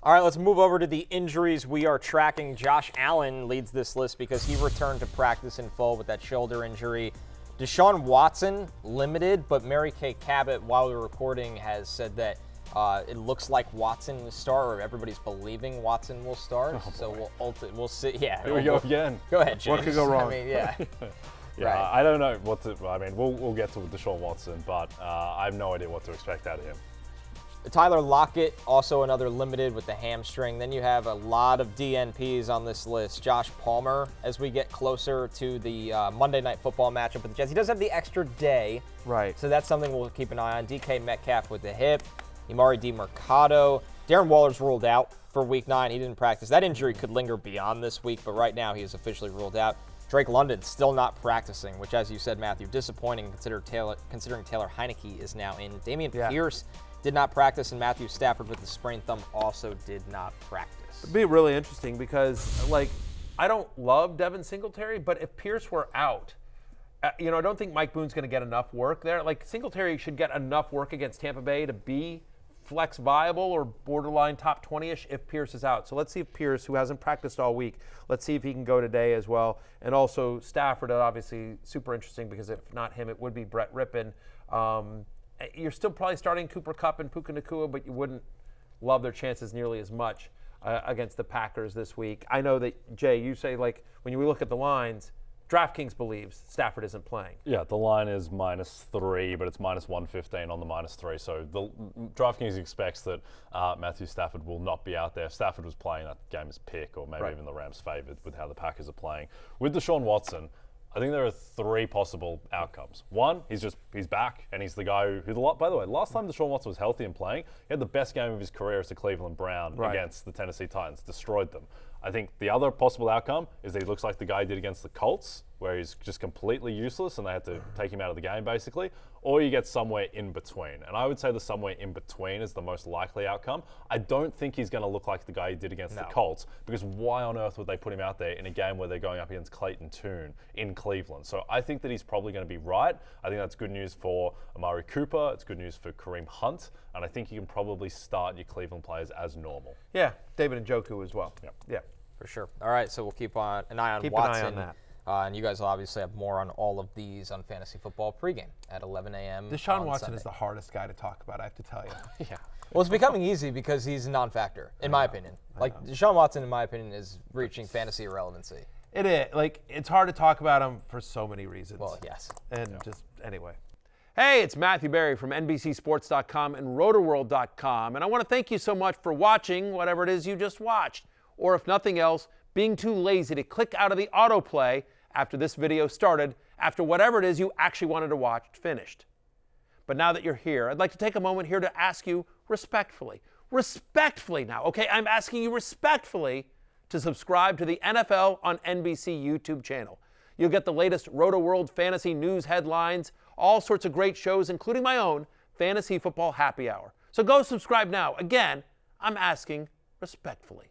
All right, let's move over to the injuries we are tracking. Josh Allen leads this list because he returned to practice in full with that shoulder injury. Deshaun Watson, limited, but Mary Kay Cabot, while we were recording, has said that it looks like Watson will start, or everybody's believing Watson will start. Oh, so we'll see. Yeah. Here we go again. Go ahead, James. What could go wrong? I mean, yeah. Yeah, right. I don't know what to. I mean, we'll get to Deshaun Watson, but I have no idea what to expect out of him. Tyler Lockett, also another limited with the hamstring. Then you have a lot of DNPs on this list. Josh Palmer, as we get closer to the Monday Night Football matchup with the Jets. He does have the extra day. Right. So that's something we'll keep an eye on. DK Metcalf with the hip. Imari DiMercado. Darren Waller's ruled out for Week 9. He didn't practice. That injury could linger beyond this week, but right now he is officially ruled out. Drake London still not practicing, which, as you said, Matthew, disappointing considering Taylor Heineke is now in. Dameon Pierce did not practice, and Matthew Stafford with the sprained thumb also did not practice. It'd be really interesting because, I don't love Devin Singletary, but if Pierce were out, I don't think Mike Boone's going to get enough work there. Singletary should get enough work against Tampa Bay to be flex viable or borderline top 20-ish if Pierce is out. So let's see if Pierce, who hasn't practiced all week, let's see if he can go today as well. And also Stafford, obviously super interesting because if not him, it would be Brett Rippon. You're still probably starting Cooper Kupp and Puka Nacua, but you wouldn't love their chances nearly as much against the Packers this week. I know that, Jay, you say, when you look at the lines, DraftKings believes Stafford isn't playing. Yeah, the line is -3, but it's -115 on the -3. So the DraftKings expects that Matthew Stafford will not be out there. If Stafford was playing, that game is pick, or maybe even the Rams favored with how the Packers are playing. With Deshaun Watson, I think there are 3 possible outcomes. One, he's back, and he's the guy who, by the way, last time Deshaun Watson was healthy and playing, he had the best game of his career as a Cleveland Brown against the Tennessee Titans, destroyed them. I think the other possible outcome is that he looks like the guy he did against the Colts, where he's just completely useless and they had to take him out of the game, basically. Or you get somewhere in between. And I would say the somewhere in between is the most likely outcome. I don't think he's going to look like the guy he did against the Colts, because why on earth would they put him out there in a game where they're going up against Clayton Tune in Cleveland? So I think that he's probably going to be right. I think that's good news for Amari Cooper. It's good news for Kareem Hunt. And I think you can probably start your Cleveland players as normal. Yeah, David Njoku as well. Yep. Yeah. For sure. All right, so we'll keep an eye on Watson. Keep an eye on that. And you guys will obviously have more on all of these on Fantasy Football pregame at 11 a.m. Deshaun Watson Sunday. is the hardest guy to talk about, I have to tell you. Yeah. Well, it's becoming easy because he's a non-factor, in my opinion. Deshaun Watson, in my opinion, is reaching fantasy irrelevancy. It is. It's hard to talk about him for so many reasons. Well, yes. And just, anyway. Hey, it's Matthew Berry from NBCSports.com and RotorWorld.com. And I want to thank you so much for watching whatever it is you just watched. Or if nothing else, being too lazy to click out of the autoplay after this video started, after whatever it is you actually wanted to watch finished. But now that you're here, I'd like to take a moment here to ask you respectfully now, okay? I'm asking you respectfully to subscribe to the NFL on NBC YouTube channel. You'll get the latest Roto-World fantasy news headlines, all sorts of great shows, including my own Fantasy Football Happy Hour. So go subscribe now. Again, I'm asking respectfully.